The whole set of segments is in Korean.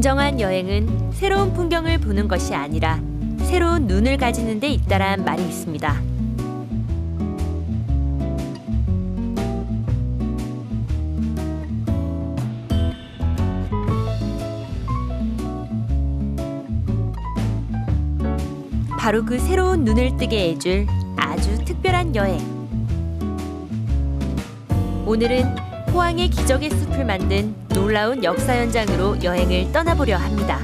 진정한 여행은 새로운 풍경을 보는 것이 아니라 새로운 눈을 가지는 데 있다란 말이 있습니다. 바로 그 새로운 눈을 뜨게 해줄 아주 특별한 여행. 오늘은 포항의 기적의 숲을 만든 놀라운 역사 현장으로 여행을 떠나보려 합니다.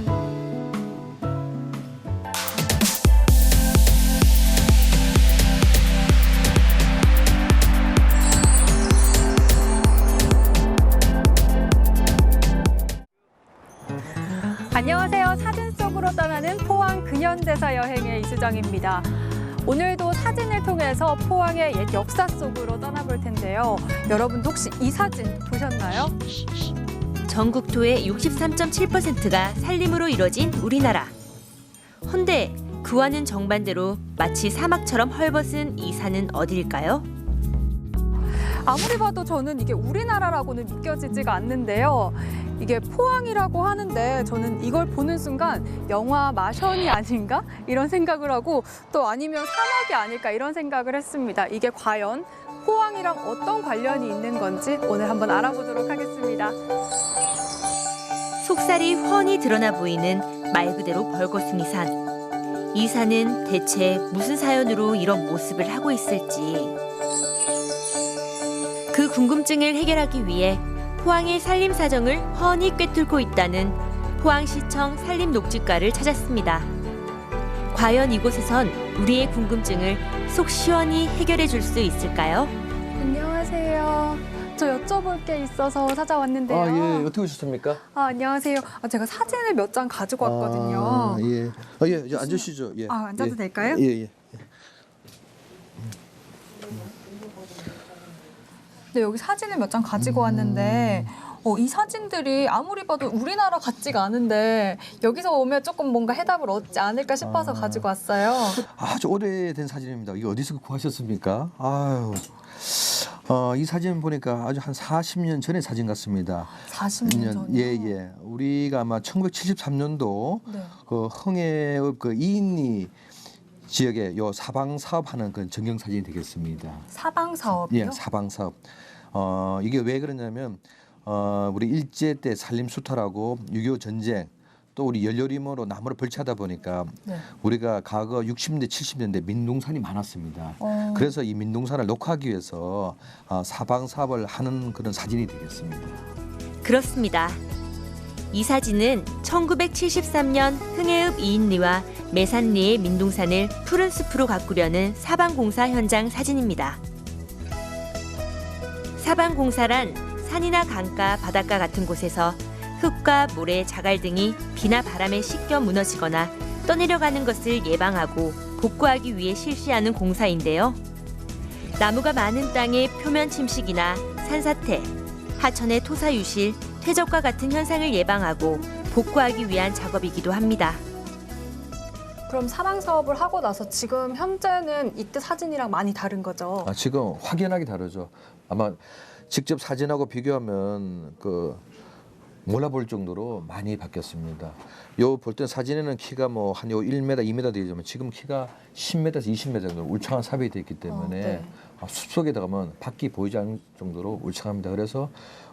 안녕하세요. 사진 속으로 떠나는 포항 근현대사 여행의 이수정입니다. 오늘도 사진을 통해서 포항의 옛 역사 속으로 떠나볼 텐데요. 여러분도 혹시 이 사진 보셨나요? 전국토의 63.7%가 산림으로 이뤄진 우리나라. 헌데 그와는 정반대로 마치 사막처럼 헐벗은 이 산은 어디일까요? 아무리 봐도 저는 이게 우리나라라고는 믿겨지지가 않는데요. 이게 포항이라고 하는데 저는 이걸 보는 순간 영화 마션이 아닌가? 이런 생각을 하고 또 아니면 사막이 아닐까 이런 생각을 했습니다. 이게 과연 포항이랑 어떤 관련이 있는 건지 오늘 한번 알아보도록 하겠습니다. 속살이 훤히 드러나 보이는 말 그대로 벌거숭이 산. 이 산은 대체 무슨 사연으로 이런 모습을 하고 있을지. 그 궁금증을 해결하기 위해 포항의 산림 사정을 훤히 꿰뚫고 있다는 포항시청 산림녹지과를 찾았습니다. 과연 이곳에선 우리의 궁금증을 속 시원히 해결해 줄 수 있을까요? 안녕하세요. 저 여쭤볼 게 있어서 찾아왔는데요. 예. 어떻게 오셨습니까? 안녕하세요. 제가 사진을 몇 장 가지고 왔거든요. 예. 이제 앉으시죠. 예. 앉아도 예. 될까요? 예. 네, 여기 사진을 몇 장 가지고 왔는데 이 사진들이 아무리 봐도 우리나라 같지가 않은데 여기서 오면 조금 뭔가 해답을 얻지 않을까 싶어서 가지고 왔어요. 아주 오래된 사진입니다. 이거 어디서 구하셨습니까? 아유. 이 사진 보니까 아주 한 40년 전의 사진 같습니다. 40년 전이요? 예. 우리가 아마 1973년도 네. 그 흥해읍 그 이인리 지역에 요 사방 사업하는 그 전경 사진이 되겠습니다. 사방 사업이요? 예, 사방 사업. 이게 왜 그러냐면 우리 일제 때 산림 수탈하고 6.25 전쟁 또 우리 연료림으로 나무를 벌채하다 보니까 네. 우리가 과거 60년대 70년대 민둥산이 많았습니다. 그래서 이 민둥산을 녹화하기 위해서 사방 사업을 하는 그런 사진이 되겠습니다. 그렇습니다. 이 사진은 1973년 흥해읍 이인리와 매산리의 민둥산을 푸른 숲으로 가꾸려는 사방공사 현장 사진입니다. 사방공사란 산이나 강가, 바닷가 같은 곳에서 흙과 모래, 자갈 등이 비나 바람에 씻겨 무너지거나 떠내려가는 것을 예방하고 복구하기 위해 실시하는 공사인데요. 나무가 많은 땅의 표면 침식이나 산사태, 하천의 토사 유실, 퇴적과 같은 현상을 예방하고 복구하기 위한 작업이기도 합니다. 그럼 사방 사업을 하고 나서 지금 현재는 이때 사진이랑 많이 다른 거죠? 지금 확연하게 다르죠. 아마 직접 사진하고 비교하면 몰라볼 정도로 많이 바뀌었습니다. 요 볼 때 사진에는 키가 뭐 한 1m, 2m 되지만 지금 키가 10m에서 20m 정도 울창한 삽이 되어 있기 때문에 네. 숲속에 들어가면 밖이 보이지 않을 정도로 울창합니다. 그래서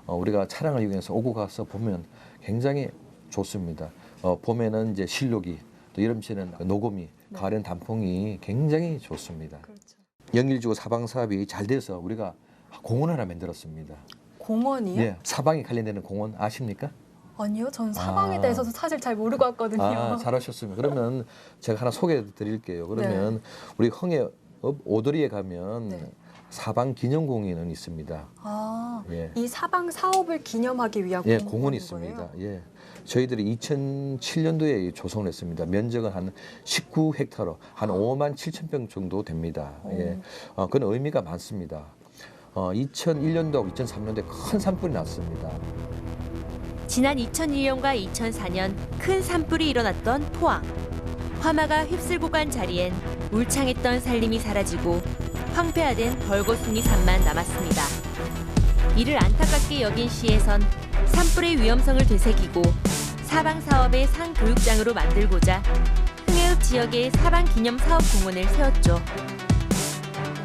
우리가 차량을 이용해서 오고 가서 보면 굉장히 좋습니다. 봄에는 이제 실록이, 또 여름철에는 노고미, 가을엔 단풍이 굉장히 좋습니다. 그렇죠. 영일지구 사방 사업이 잘 돼서 우리가 공원 하나 만들었습니다. 공원이요? 예, 사방에 관련되는 공원 아십니까? 아니요, 전 사방에 대해서도 사실 잘 모르고 왔거든요. 잘하셨습니다. 그러면 제가 하나 소개해 드릴게요. 그러면 우리 흥해읍 오도리에 가면 네. 사방 기념공원은 있습니다. 예. 이 사방 사업을 기념하기 위한 공원이 있습니다. 예. 저희들이 2007년도에 조성을 했습니다. 면적은 한 19헥타르, 한 5만 7천 평 정도 됩니다. 예. 그건 의미가 많습니다. 2001년도하고 2003년도에 큰 산불이 났습니다. 지난 2001년과 2004년 큰 산불이 일어났던 포항. 화마가 휩쓸고 간 자리엔 울창했던 산림이 사라지고 황폐화된 벌거숭이 산만 남았습니다. 이를 안타깝게 여긴 시에선 산불의 위험성을 되새기고 사방 사업의 상교육장으로 만들고자 흥해읍 지역에 사방 기념 사업 공원을 세웠죠.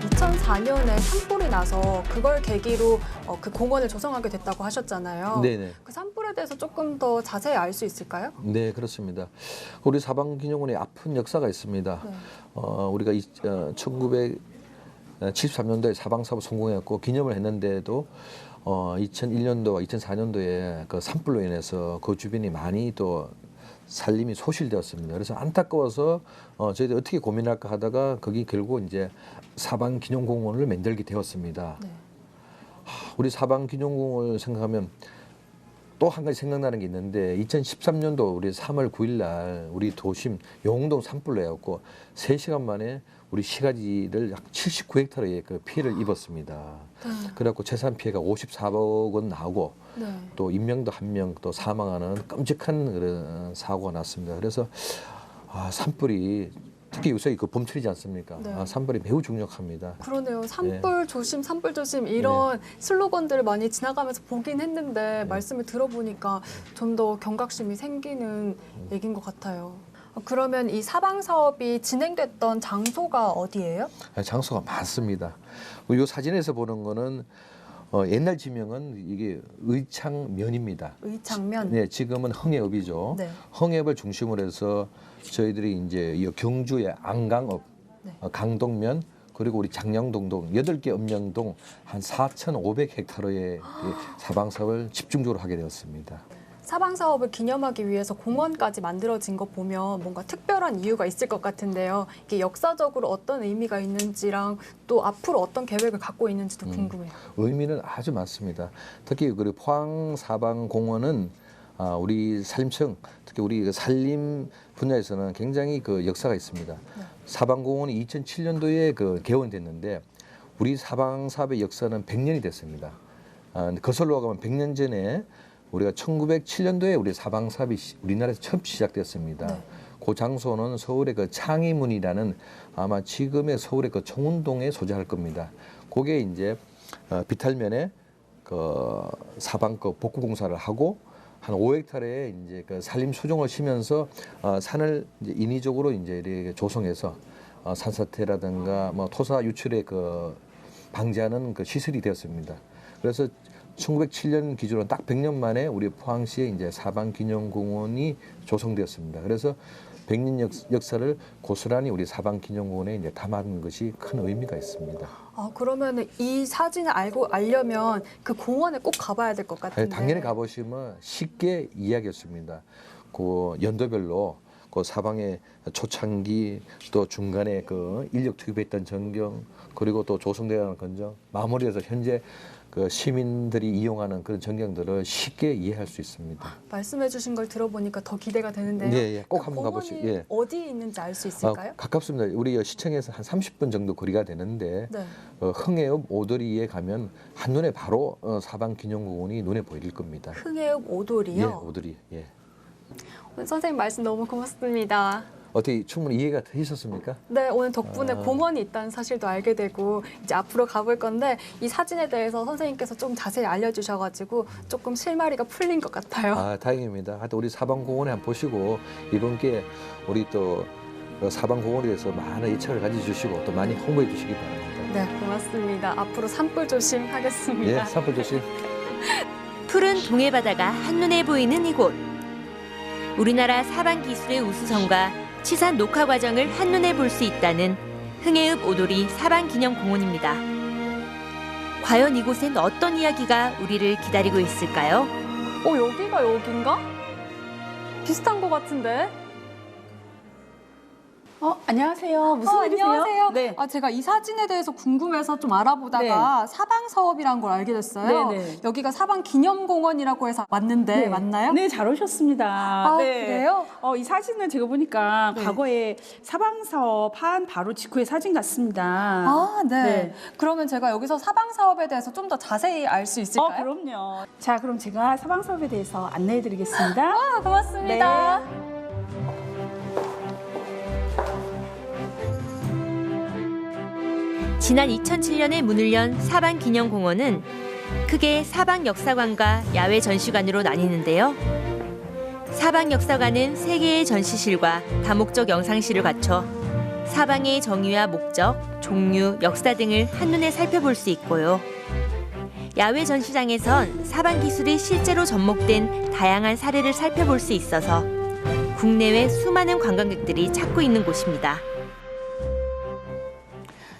2004년에 산불이 나서 그걸 계기로 그 공원을 조성하게 됐다고 하셨잖아요. 네네. 그 산불에 대해서 조금 더 자세히 알 수 있을까요? 네, 그렇습니다. 우리 사방기념원에 아픈 역사가 있습니다. 네. 우리가 1973년도에 사방사업 성공했고 기념을 했는데도 2001년도와 2004년도에 그 산불로 인해서 그 주변이 많이 또 살림이 소실되었습니다. 그래서 안타까워서 저희들이 어떻게 고민할까 하다가 거기 결국 이제 사방기념공원을 만들게 되었습니다. 네. 우리 사방기념공원을 생각하면 또 한 가지 생각나는 게 있는데 2013년도 우리 3월 9일 날 우리 도심 용동 산불로 해갖고 3시간 만에 우리 시가지를 약 79헥타르의 그 피해를 입었습니다. 네. 그래갖고 재산 피해가 54억 원 나오고 네. 또 인명도 한 명 또 사망하는 끔찍한 그런 사고가 났습니다. 그래서 산불이 특히 요새 그 봄철이지 않습니까? 네. 산불이 매우 중요합니다. 그러네요. 산불 조심, 산불 조심 이런 슬로건들을 많이 지나가면서 보긴 했는데 말씀을 들어보니까 좀 더 경각심이 생기는 얘기인 것 같아요. 그러면 이 사방 사업이 진행됐던 장소가 어디예요? 장소가 많습니다. 이 사진에서 보는 거는 옛날 지명은 이게 의창면입니다. 의창면. 네, 지금은 흥해읍이죠. 네. 흥해읍을 중심으로 해서 저희들이 이제 이 경주의 안강읍, 네. 강동면 그리고 우리 장량동동 8개 읍령동 한 4,500헥타르의 사방 사업을 집중적으로 하게 되었습니다. 사방 사업을 기념하기 위해서 공원까지 만들어진 거 보면 뭔가 특별한 이유가 있을 것 같은데요. 이게 역사적으로 어떤 의미가 있는지랑 또 앞으로 어떤 계획을 갖고 있는지도 궁금해요. 의미는 아주 많습니다. 특히 그리고 포항 사방공원은 우리 산림청, 특히 우리 그 산림 분야에서는 굉장히 그 역사가 있습니다. 네. 사방공원이 2007년도에 그 개원됐는데 우리 사방 사업의 역사는 100년이 됐습니다. 거슬러 가면 100년 전에 우리가 1907년도에 우리 사방 사업이 우리나라에서 처음 시작됐습니다. 네. 그 장소는 서울의 그 창의문이라는 아마 지금의 서울의 그 청운동에 소재할 겁니다. 그게 이제 비탈면에 그 사방 그 복구 공사를 하고 한 5헥타르의 이제 그 산림 수종을 쉬면서 산을 이제 인위적으로 이제 이렇게 조성해서 산사태라든가 뭐 토사 유출의 그 방지하는 그 시설이 되었습니다. 그래서 1907년 기준으로 딱 100년 만에 우리 포항시에 이제 사방기념공원이 조성되었습니다. 그래서 100년 역사를 고스란히 우리 사방기념공원에 이제 담은 것이 큰 의미가 있습니다. 그러면 이 사진을 알려면 그 공원에 꼭 가봐야 될 것 같은데. 당연히 가보시면 쉽게 이해하겠습니다 그 연도별로 그 사방에 초창기 또 중간에 그 인력 투입했던 전경 그리고 또 조성되어가는 건정 마무리해서 현재 그 시민들이 이용하는 그런 전경들을 쉽게 이해할 수 있습니다. 말씀해주신 걸 들어보니까 더 기대가 되는데요. 예, 꼭 그 한번 가보시죠. 공원이 예. 어디 있는지 알 수 있을까요? 가깝습니다. 우리 시청에서 한 30분 정도 거리가 되는데 네. 흥해읍 오도리에 가면 한눈에 바로 사방기념공원이 눈에 보일 겁니다. 흥해읍 오도리요? 예, 오도리. 예. 오늘 선생님 말씀 너무 고맙습니다. 어떻게 충분히 이해가 되셨습니까? 네, 오늘 덕분에 공원이 있다는 사실도 알게 되고 이제 앞으로 가볼 건데 이 사진에 대해서 선생님께서 좀 자세히 알려주셔가지고 조금 실마리가 풀린 것 같아요. 다행입니다. 하여튼 우리 사방공원에 한번 보시고 이번 기회에 우리 또 사방공원에 대해서 많은 애착을 가져주시고 또 많이 홍보해 주시기 바랍니다. 네, 고맙습니다. 앞으로 산불 조심하겠습니다. 예, 산불 조심. 푸른 동해바다가 한눈에 보이는 이곳. 우리나라 사방 기술의 우수성과 치산 녹화 과정을 한눈에 볼 수 있다는 흥해읍 오도리 사방기념공원입니다. 과연 이곳엔 어떤 이야기가 우리를 기다리고 있을까요? 여기가 여긴가? 비슷한 것 같은데? 안녕하세요. 무슨 일이세요? 안녕하세요. 네. 제가 이 사진에 대해서 궁금해서 좀 알아보다가 사방 사업이란 걸 알게 됐어요. 네. 여기가 사방 기념공원이라고 해서 왔는데 맞나요? 네, 잘 오셨습니다. 네. 그래요? 이 사진을 제가 보니까 네. 과거에 사방 사업 한 바로 직후의 사진 같습니다. 네. 네. 그러면 제가 여기서 사방 사업에 대해서 좀 더 자세히 알 수 있을까요? 그럼요. 자, 그럼 제가 사방 사업에 대해서 안내해 드리겠습니다. 고맙습니다. 네. 지난 2007년에 문을 연 사방기념공원은 크게 사방역사관과 야외 전시관으로 나뉘는데요. 사방역사관은 3개의 전시실과 다목적 영상실을 갖춰 사방의 정의와 목적, 종류, 역사 등을 한눈에 살펴볼 수 있고요. 야외 전시장에선 사방 기술이 실제로 접목된 다양한 사례를 살펴볼 수 있어서 국내외 수많은 관광객들이 찾고 있는 곳입니다.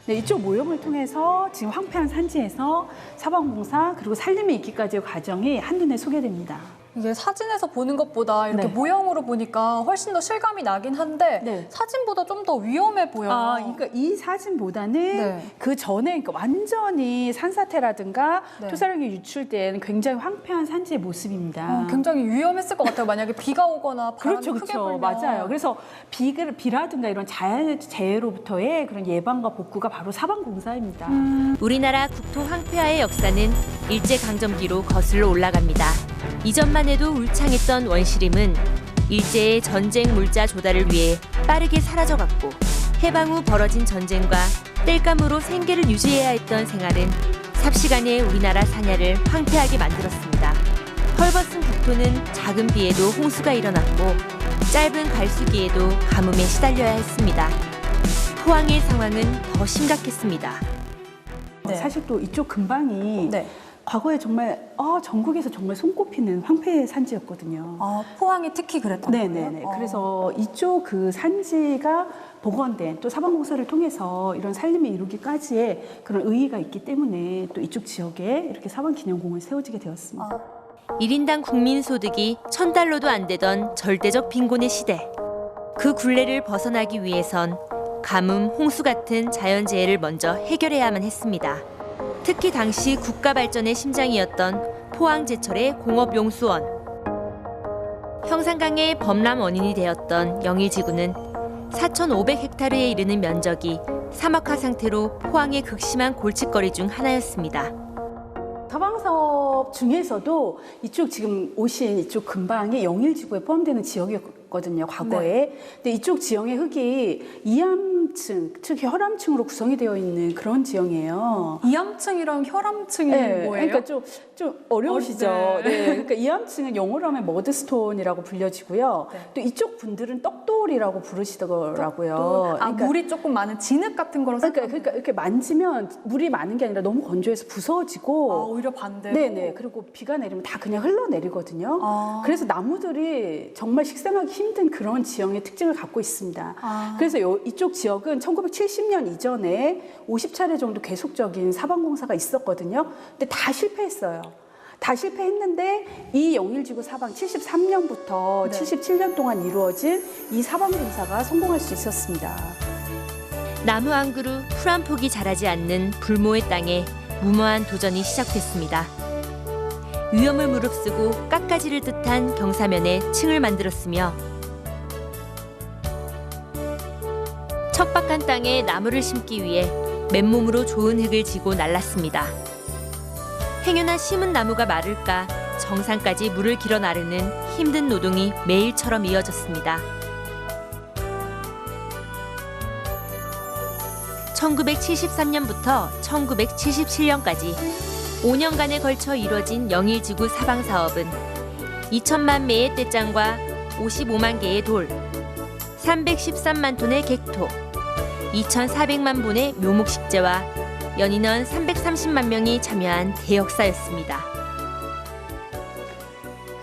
네, 이쪽 모형을 통해서 지금 황폐한 산지에서 사방봉사 그리고 살림에 있기까지의 과정이 한눈에 소개됩니다. 이게 사진에서 보는 것보다 이렇게 네. 모형으로 보니까 훨씬 더 실감이 나긴 한데 네. 사진보다 좀 더 위험해 보여요. 그러니까 이 사진보다는 네. 그 전에 그러니까 완전히 산사태라든가 네. 토사력이 유출된 굉장히 황폐한 산지의 모습입니다. 굉장히 위험했을 것 같아요. 만약에 비가 오거나 바람이 그렇죠, 크게 그렇죠. 불면. 맞아요. 그래서 비라든가 이런 자연 재해로부터의 그런 예방과 복구가 바로 사방공사입니다. 우리나라 국토 황폐화의 역사는 일제강점기로 거슬러 올라갑니다. 이전만 해도 울창했던 원시림은 일제의 전쟁 물자 조달을 위해 빠르게 사라져갔고 해방 후 벌어진 전쟁과 땔감으로 생계를 유지해야 했던 생활은 삽시간에 우리나라 산야를 황폐하게 만들었습니다. 헐벗은 국토는 작은 비에도 홍수가 일어났고 짧은 갈수기에도 가뭄에 시달려야 했습니다. 포항의 상황은 더 심각했습니다. 네. 사실 또 이쪽 근방이 네. 과거에 정말 전국에서 정말 손꼽히는 황폐 산지였거든요. 포항이 특히 그랬던 거예요? 네네네. 그래서 이쪽 그 산지가 복원된 또 사방공사를 통해서 이런 살림을 이루기까지의 그런 의의가 있기 때문에 또 이쪽 지역에 이렇게 사방기념공원이 세워지게 되었습니다. 1인당 국민소득이 $1,000도 안 되던 절대적 빈곤의 시대. 그 굴레를 벗어나기 위해선 가뭄, 홍수 같은 자연재해를 먼저 해결해야만 했습니다. 특히 당시 국가 발전의 심장이었던 포항제철의 공업용수원. 형산강의 범람 원인이 되었던 영일지구는 4,500헥타르에 이르는 면적이 사막화 상태로 포항의 극심한 골칫거리 중 하나였습니다. 사방사업 중에서도 이쪽 지금 오신 이쪽 근방이 영일지구에 포함되는 지역이었거든요, 과거에. 근데 이쪽 지형의 흙이 이암층, 즉 혈암층으로 구성이 되어 있는 그런 지형이에요. 이암층이랑 혈암층이 네, 뭐예요? 그러니까 좀 어려우시죠. 네. 네. 그러니까 이암층은 영어로 하면 머드스톤이라고 불려지고요. 네. 또 이쪽 분들은 떡돌이라고 부르시더라고요. 그러니까 물이 조금 많은 진흙 같은 거로 그러니까 이렇게 만지면 물이 많은 게 아니라 너무 건조해서 부서지고 오히려 반대로. 네네. 그리고 비가 내리면 다 그냥 흘러내리거든요. 그래서 나무들이 정말 식생하기 힘든 그런 지형의 특징을 갖고 있습니다. 그래서 이쪽 지역은 1970년 이전에 50차례 정도 계속적인 사방공사가 있었거든요. 근데 다 실패했어요. 다 실패했는데 이 영일지구 사방 73년부터 77년 동안 이루어진 이 사방공사가 성공할 수 있었습니다. 나무 한 그루 풀 한 폭이 자라지 않는 불모의 땅에 무모한 도전이 시작됐습니다. 위험을 무릅쓰고 깎아지를 뜻한 경사면에 층을 만들었으며 척박한 땅에 나무를 심기 위해 맨몸으로 좋은 흙을 지고 날랐습니다. 행여나 심은 나무가 마를까 정상까지 물을 길어 나르는 힘든 노동이 매일처럼 이어졌습니다. 1973년부터 1977년까지 5년간에 걸쳐 이뤄진 영일지구 사방사업은 2천만 매의 떼짱과 55만 개의 돌, 313만 톤의 객토, 2,400만 본의 묘목식재와 연인원 330만 명이 참여한 대역사였습니다.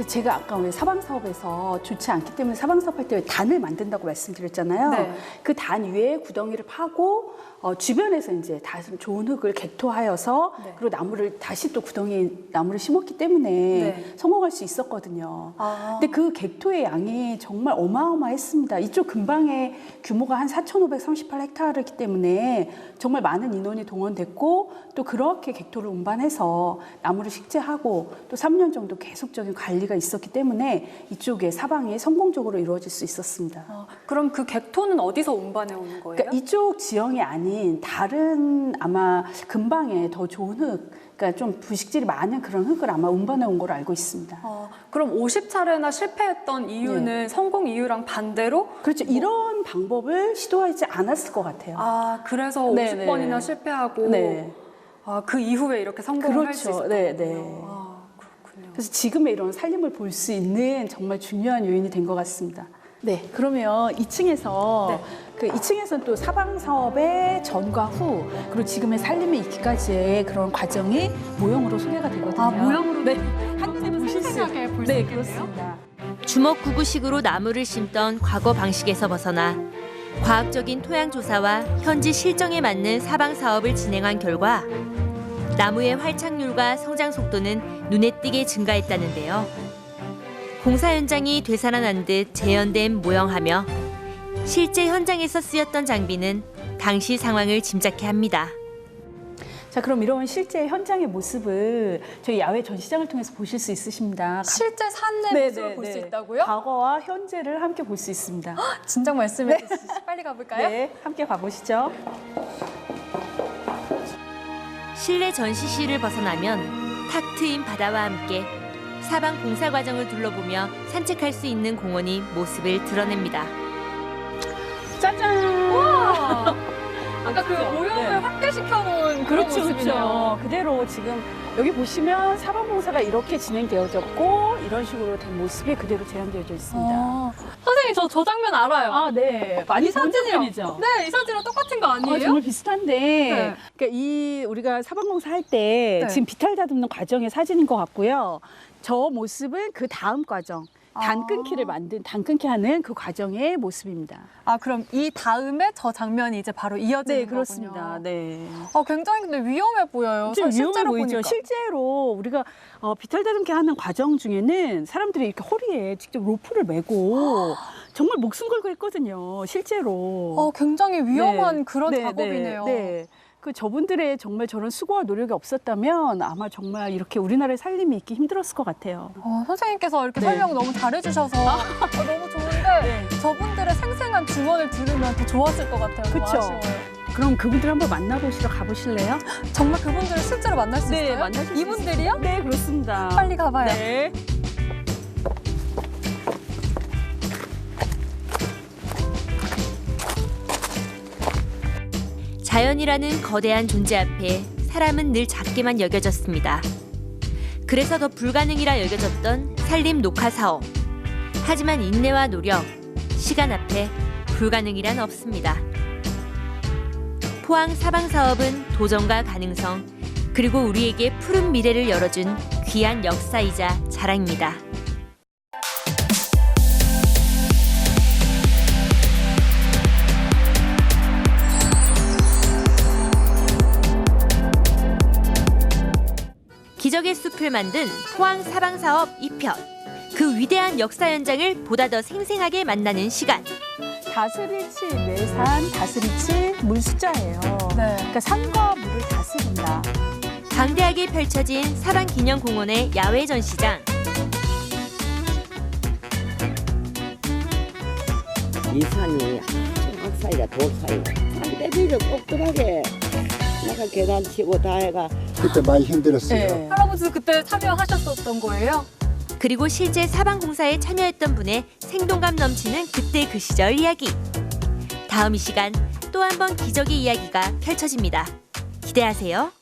제가 아까 왜 사방사업에서 좋지 않기 때문에 사방사업할 때 왜 단을 만든다고 말씀드렸잖아요. 네. 그 단 위에 구덩이를 파고 주변에서 이제 다시 좋은 흙을 객토하여서 네. 그리고 나무를 다시 또 구덩이에 나무를 심었기 때문에 네. 성공할 수 있었거든요. 근데 그 객토의 양이 정말 어마어마했습니다. 이쪽 근방의 규모가 한 4,538헥타르이기 때문에 정말 많은 인원이 동원됐고 또 그렇게 객토를 운반해서 나무를 식재하고 또 3년 정도 계속적인 관리가 있었기 때문에 이쪽에 사방이 성공적으로 이루어질 수 있었습니다. 그럼 그 객토는 어디서 운반해 오는 거예요? 그러니까 이쪽 지형이 아닌 다른 아마 근방에 더 좋은 흙, 그러니까 좀 부식질이 많은 그런 흙을 아마 운반해 온 걸로 알고 있습니다. 그럼 50차례나 실패했던 이유는 성공 이유랑 반대로? 그렇죠. 이런 방법을 시도하지 않았을 것 같아요. 그래서 네네. 50번이나 실패하고 네. 그 이후에 이렇게 성공을 할 수 그렇죠. 있었던 네, 거군요. 네. 그렇군요. 그래서 지금의 이런 살림을 볼 수 있는 정말 중요한 요인이 된 것 같습니다. 네, 그러면 2층에서 그 2층에서는 또 사방 사업의 전과 후 그리고 지금의 삶에 있기까지의 그런 과정이 모형으로 소개가 되거든요. 아, 모형으로? 네, 한눈에 보실 수 생생하게 볼수 네, 있겠네요. 그렇습니다. 주먹구구식으로 나무를 심던 과거 방식에서 벗어나 과학적인 토양 조사와 현지 실정에 맞는 사방 사업을 진행한 결과 나무의 활착률과 성장 속도는 눈에 띄게 증가했다는데요. 공사 현장이 되살아난 듯 재현된 모형하며 실제 현장에서 쓰였던 장비는 당시 상황을 짐작케 합니다. 자, 그럼 이런 실제 현장의 모습을 저희 야외 전시장을 통해서 보실 수 있으십니다. 실제 산내 네, 모습을 네, 볼 수 네. 있다고요? 과거와 현재를 함께 볼 수 있습니다. 진작 말씀해 주시지. 빨리 가볼까요? 네, 함께 가보시죠. 실내 전시실을 벗어나면 탁 트인 바다와 함께 사방 공사 과정을 둘러보며 산책할 수 있는 공원이 모습을 드러냅니다. 짜잔! 와! 아까 그 멋지죠? 모형을 네. 확대시켜 놓은 그런 그렇죠, 모습이네요. 그렇죠. 그대로 지금 여기 보시면 사방공사가 이렇게 진행되어졌고 이런 식으로 된 모습이 그대로 재현되어져 있습니다. 선생님, 저 장면 알아요. 아, 네. 많이 본 장면이죠? 네, 이 사진이랑 똑같은 거 아니에요? 정말 비슷한데, 네. 그러니까 이 우리가 사방공사 할 때 네. 지금 비탈 다듬는 과정의 사진인 것 같고요. 저 모습은 그 다음 과정, 단 끊기를 만든 단 끊기 하는 그 과정의 모습입니다. 아, 그럼 이 다음에 저 장면이 이제 바로 이어지는 네, 그렇습니다. 거군요. 네. 굉장히 근데 위험해 보여요. 좀 위험해 실제로 보이죠. 보니까. 실제로 우리가 비탈 다듬기 하는 과정 중에는 사람들이 이렇게 허리에 직접 로프를 메고 정말 목숨 걸고 했거든요. 실제로. 굉장히 위험한 네. 그런 네, 작업이네요. 네. 그 저분들의 정말 저런 수고와 노력이 없었다면 아마 정말 이렇게 우리나라의 살림이 있기 힘들었을 것 같아요. 선생님께서 이렇게 네. 설명을 너무 잘해주셔서 너무 좋은데 저분들의 생생한 증언을 들으면 더 좋았을 것 같아요. 너무 그쵸? 아쉬워요. 그럼 그분들 한번 만나보시러 가보실래요? 정말 그분들을 실제로 만날 수 있어요? 만나실 수 이분들이요? 있어요. 네, 그렇습니다. 빨리 가봐요. 네. 자연이라는 거대한 존재 앞에 사람은 늘 작게만 여겨졌습니다. 그래서 더 불가능이라 여겨졌던 산림 녹화 사업. 하지만 인내와 노력, 시간 앞에 불가능이란 없습니다. 포항 사방 사업은 도전과 가능성, 그리고 우리에게 푸른 미래를 열어준 귀한 역사이자 자랑입니다. 기적의 숲을 만든 포항 사방 사업 2편. 그 위대한 역사 현장을 보다 더 생생하게 만나는 시간. 다스리치 매산 다스리치 물 숫자예요. 네. 그러니까 산과 물을 다스린다. 방대하게 펼쳐진 사방기념공원의 야외 전시장. 이 산이 중앙 사이가 돌 사이가 산대비를 꼭들하게 내가 계단 치고 다 해가 그때 많이 힘들었어요. 네. 할아버지 그때 참여하셨었던 거예요? 그리고 실제 사방공사에 참여했던 분의 생동감 넘치는 그때 그 시절 이야기. 다음 이 시간 또 한 번 기적의 이야기가 펼쳐집니다. 기대하세요.